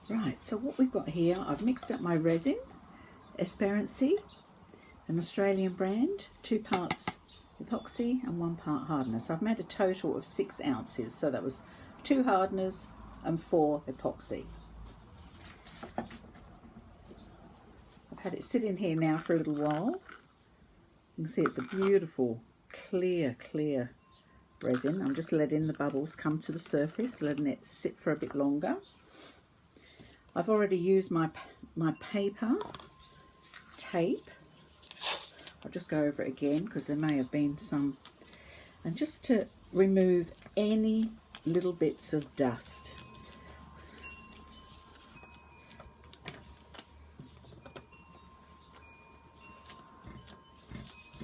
Right, so what we've got here, I've mixed up my resin, Esperancy, an Australian brand, 2 parts epoxy and 1 part hardener. So I've made a total of 6 ounces. So that was 2 hardeners and 4 epoxy. I've had it sit in here now for a little while. You can see it's a beautiful, clear resin. I'm just letting the bubbles come to the surface, letting it sit for a bit longer. I've already used my paper tape. I'll just go over it again because there may have been some, and just to remove any little bits of dust.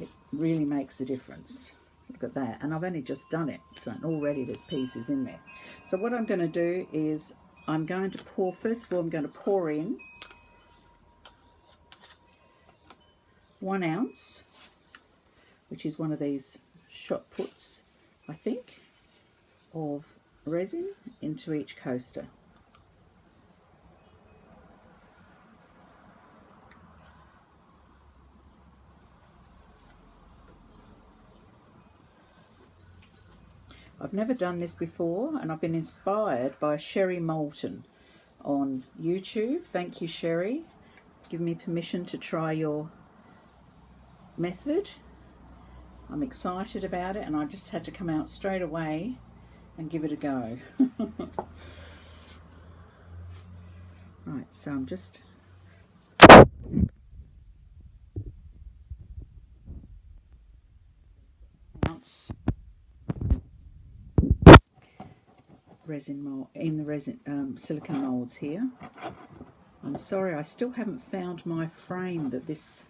It really makes a difference. Look at that, and I've only just done it, so already there's pieces in there. So what I'm going to do is I'm going to pour, first of all I'm going to pour in 1 ounce, which is one of these shot puts, I think, of resin into each coaster. I've never done this before, and I've been inspired by Sherry Moulton on YouTube. Thank you, Sherry. Give me permission to try your method. I'm excited about it, and I just had to come out straight away and give it a go. Right, so I'm just resin mold in the resin silicone molds here. I'm sorry, I still haven't found my frame that this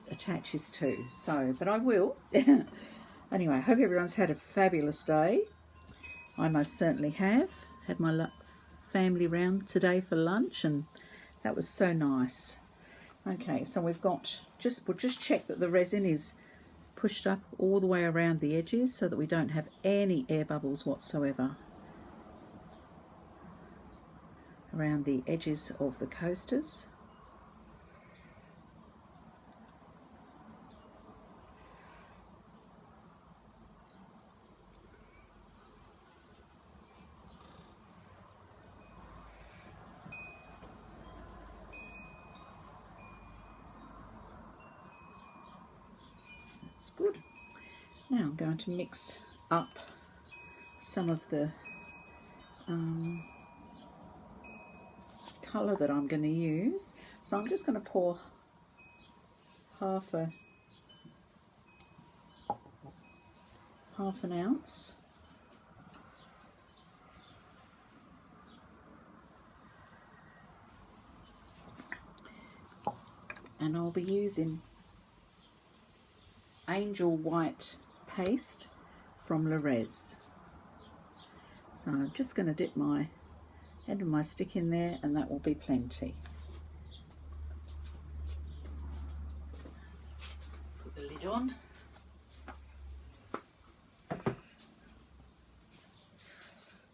attaches to, so but I will. Anyway, I hope everyone's had a fabulous day. I most certainly have. Had my family round today for lunch, and that was so nice. Okay, so we'll just check that the resin is pushed up all the way around the edges so that we don't have any air bubbles whatsoever around the edges of the coasters. That's good. Now I'm going to mix up some of the colour that I'm going to use. So I'm just going to pour half an ounce. And I'll be using Angel White paste from Lorez. So I'm just going to dip my end of my stick in there, and that will be plenty. Put the lid on.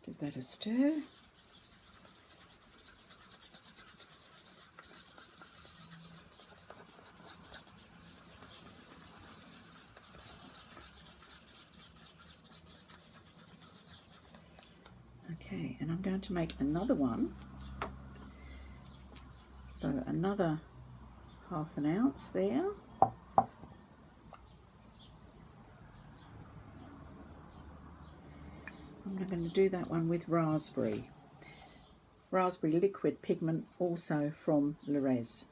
Give that a stir. Okay, and I'm going to make another one. So another half an ounce there. I'm going to do that one with raspberry liquid pigment, also from Lorez.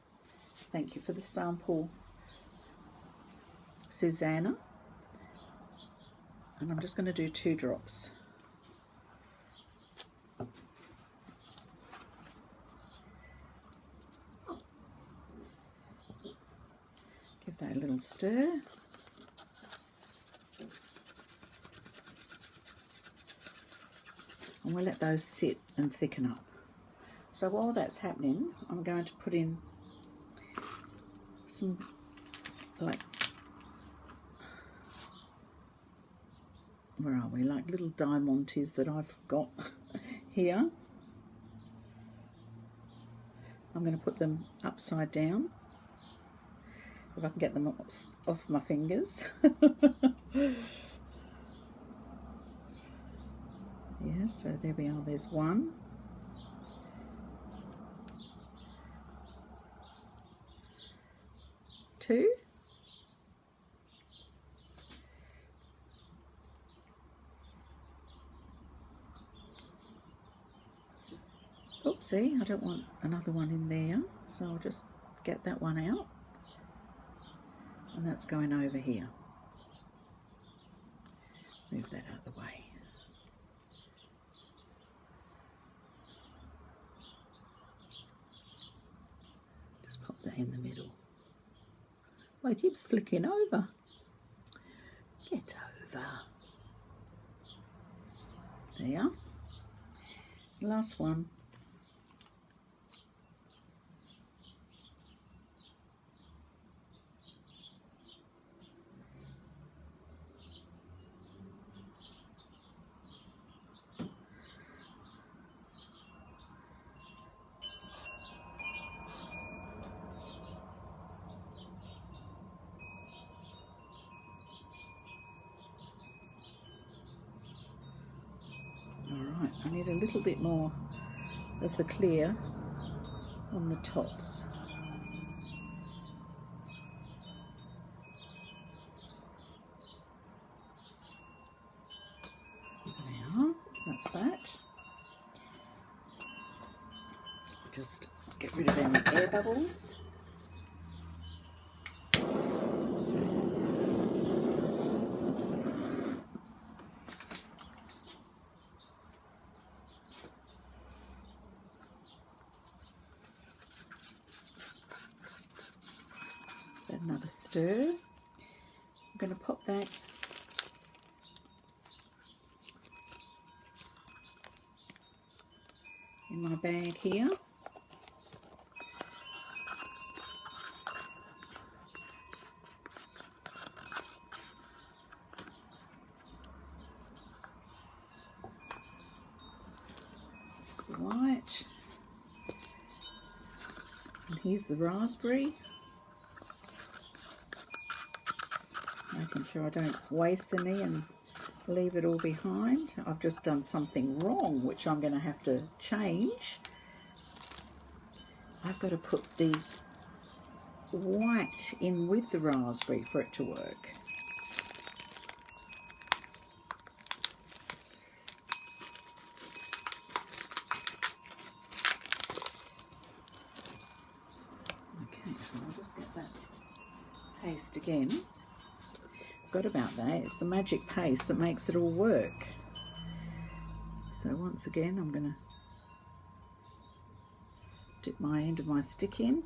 Thank you for the sample, Susanna. And I'm just going to do 2 drops. Give that a little stir. And we'll let those sit and thicken up. So while that's happening, I'm going to put in some like little diamantes that I've got here. I'm going to put them upside down, if I can get them off my fingers. Yeah, so there we are, there's one. Two. Oopsie, I don't want another one in there, so I'll just get that one out. And that's going over here. Move that out of the way. Just pop that in the middle. Oh, it keeps flicking over. Get over. There. Last one. Alright, I need a little bit more of the clear on the tops. Now, that's that. Just get rid of any air bubbles. Another stir. I'm going to pop that in my bag here. It's the white. And here's the raspberry. Making sure I don't waste any and leave it all behind. I've just done something wrong, which I'm going to have to change. I've got to put the white in with the raspberry for it to work. Okay, so I'll just get that paste again. Forgot about that. It's the magic paste that makes it all work. So once again, I'm going to dip my end of my stick in.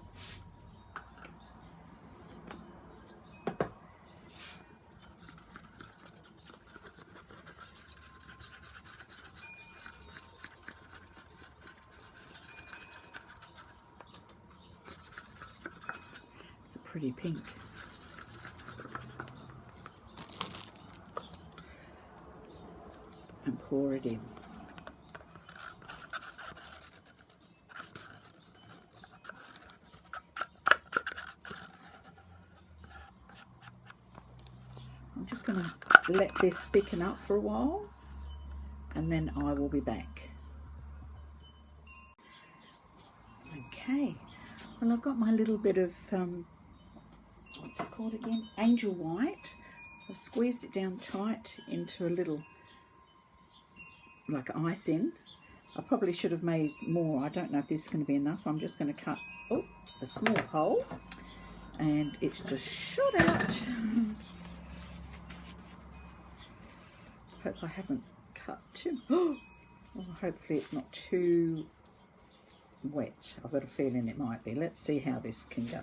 It's a pretty pink. And pour it in. I'm just going to let this thicken up for a while and then I will be back. Okay, well, I've got my little bit of, what's it called again? Angel white. I've squeezed it down tight into a little like icing. I probably should have made more. I don't know if this is going to be enough. I'm just going to cut a small hole and it's just shot out. Hope I haven't cut too. Oh, hopefully it's not too wet. I've got a feeling it might be. Let's see how this can go.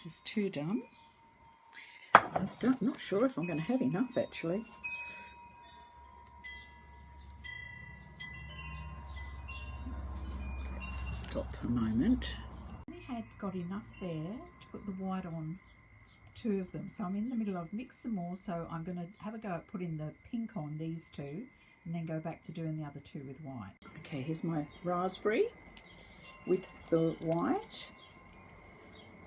There's 2 done. Not sure if I'm going to have enough actually. Let's stop a moment. I had got enough there to put the white on 2 of them, so I'm in the middle. I've mixed some more, so I'm going to have a go at putting the pink on these 2 and then go back to doing the other 2 with white. Okay, here's my raspberry with the white.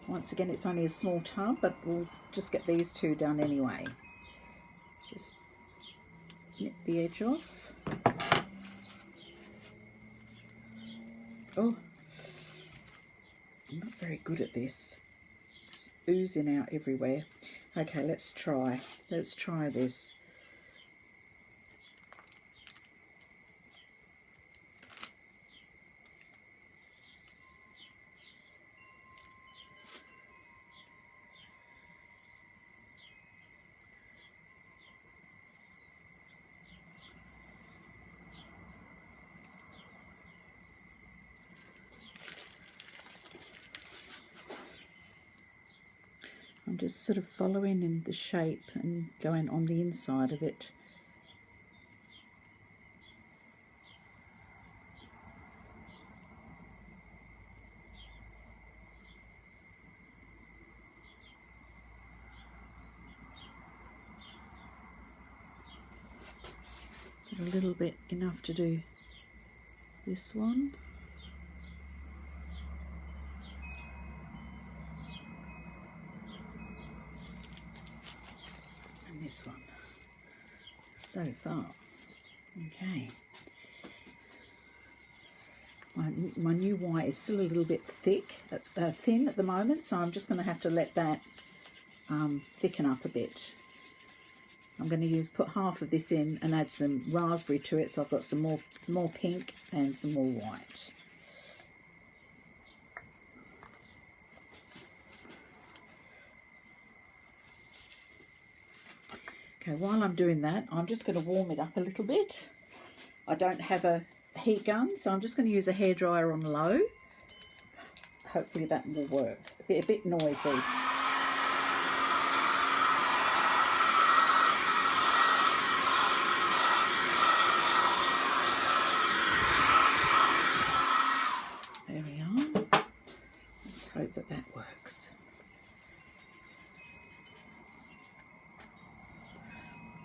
Once again, it's only a small tub, but we'll just get these 2 done anyway. Just nip the edge off. Oh, I'm not very good at this. It's oozing out everywhere. Okay, let's try. Let's try this. I'm just sort of following in the shape and going on the inside of it. Got a little bit enough to do this one. And this one. So far. Okay. My new white is still a little bit thin at the moment, so I'm just going to have to let that thicken up a bit. I'm going to put half of this in and add some raspberry to it, so I've got some more pink and some more white. Okay, while I'm doing that, I'm just going to warm it up a little bit. I don't have a heat gun, so I'm just going to use a hairdryer on low. Hopefully that will work. A bit noisy. There we are. Let's hope that that works.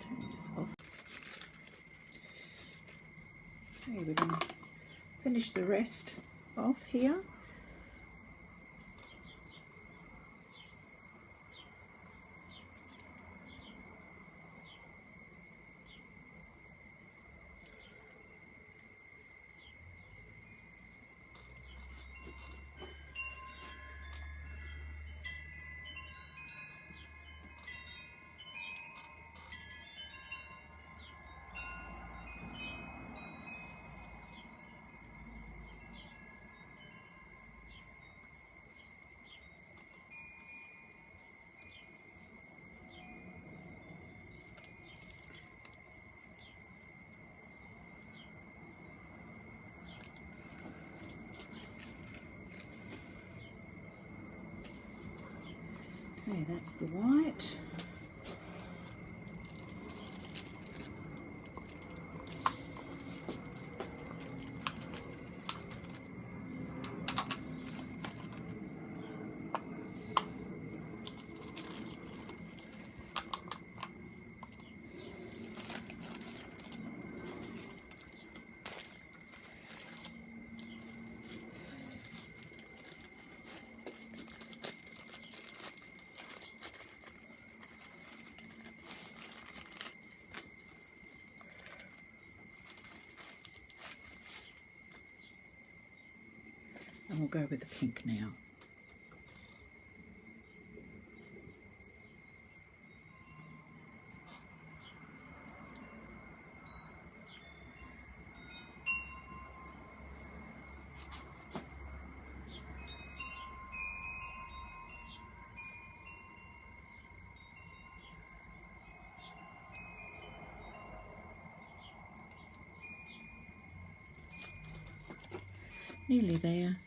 Turn this off. Okay, we're going to finish the rest off here. Okay, that's the white. And we'll go with the pink now. Nearly there.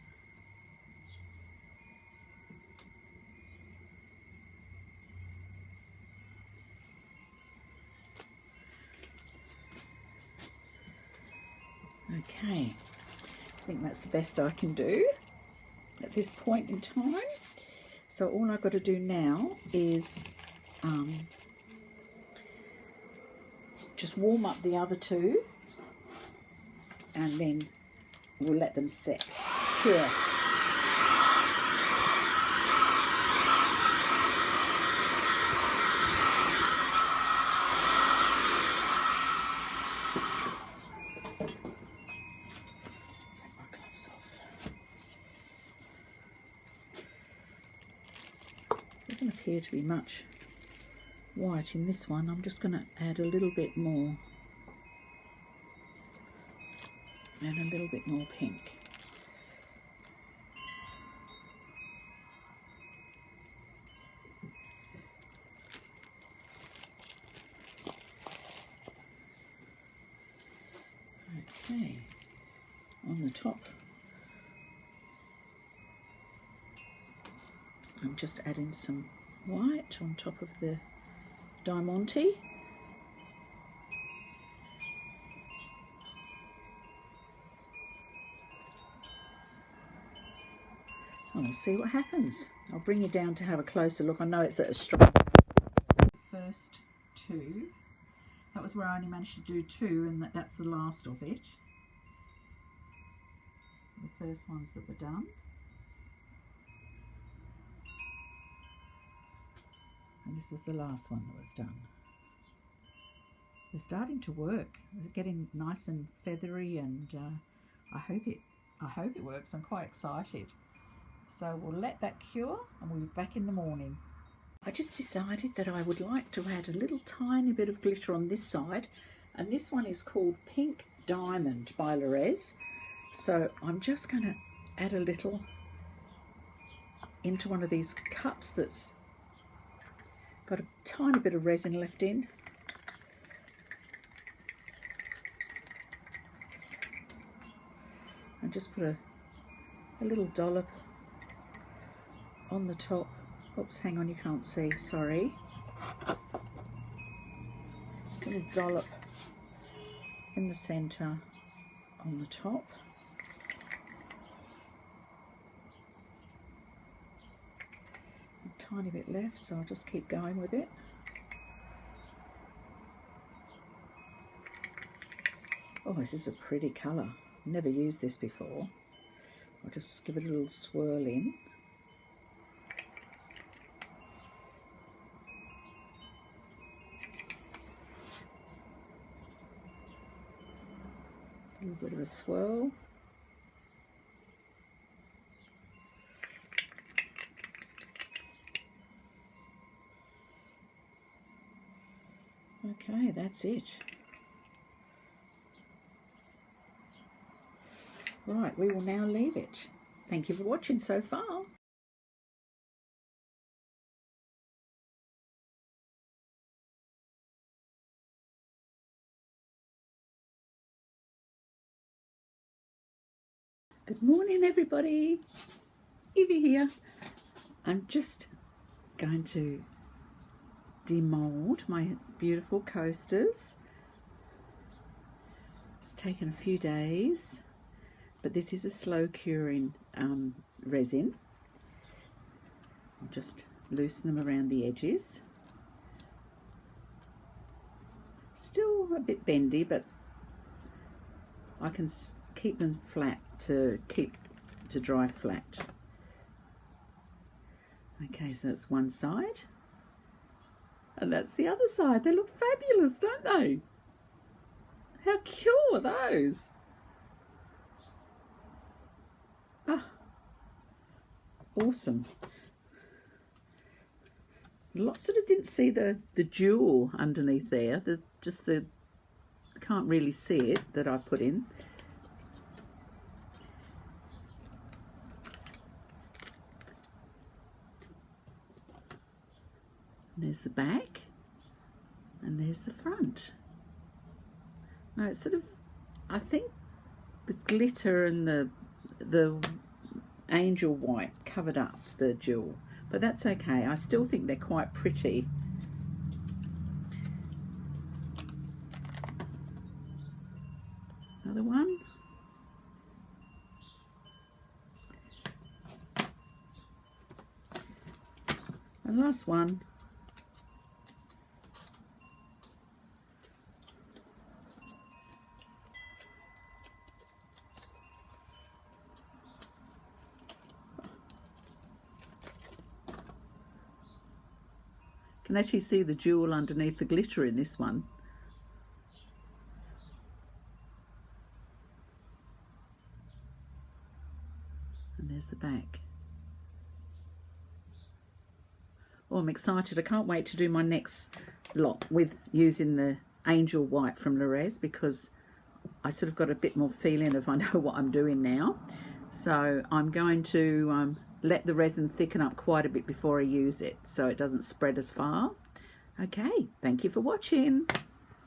Okay, I think that's the best I can do at this point in time. So all I've got to do now is just warm up the other two, and then we'll let them set, cure. Doesn't appear to be much white in this one. I'm just going to add a little bit more and a little bit more pink. Okay, on the top I'm just adding some white on top of the diamante. And we'll see what happens. I'll bring you down to have a closer look. I know it's at a strong. First two, that was where I only managed to do two, and that's the last of it. The first ones that were done. And this was the last one that was done. They're starting to work. They're getting nice and feathery, and I hope it works. I'm quite excited. So we'll let that cure, and we'll be back in the morning. I just decided that I would like to add a little tiny bit of glitter on this side, and this one is called Pink Diamond by Lorez. So I'm just going to add a little into one of these cups that's got a tiny bit of resin left in. And just put a little dollop on the top. Oops, hang on, you can't see, sorry. A little dollop in the centre on the top. A tiny bit left, so I'll just keep going with it. Oh, this is a pretty colour. Never used this before. I'll just give it a little swirl in. A little bit of a swirl. Okay, that's it. Right, we will now leave it. Thank you for watching so far. Good morning, everybody. Evie here. I'm just going to demold my beautiful coasters. It's taken a few days, but this is a slow curing resin. I'll just loosen them around the edges. Still a bit bendy, but I can keep them flat to dry flat. Okay, so that's one side, and that's the other side. They look fabulous, don't they? How cute are those? Ah, awesome. Sort of didn't see the jewel underneath there. Can't really see it that I put in. There's the back, and there's the front. Now it's sort of, I think the glitter and the angel white covered up the jewel, but that's okay. I still think they're quite pretty. Another one. And last one. You can actually see the jewel underneath the glitter in this one. And there's the back. Oh, I'm excited. I can't wait to do my next lot with using the angel white from Lorez, because I sort of got a bit more feeling of I know what I'm doing now. So I'm going to let the resin thicken up quite a bit before I use it so it doesn't spread as far. Okay, thank you for watching.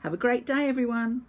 Have a great day, everyone.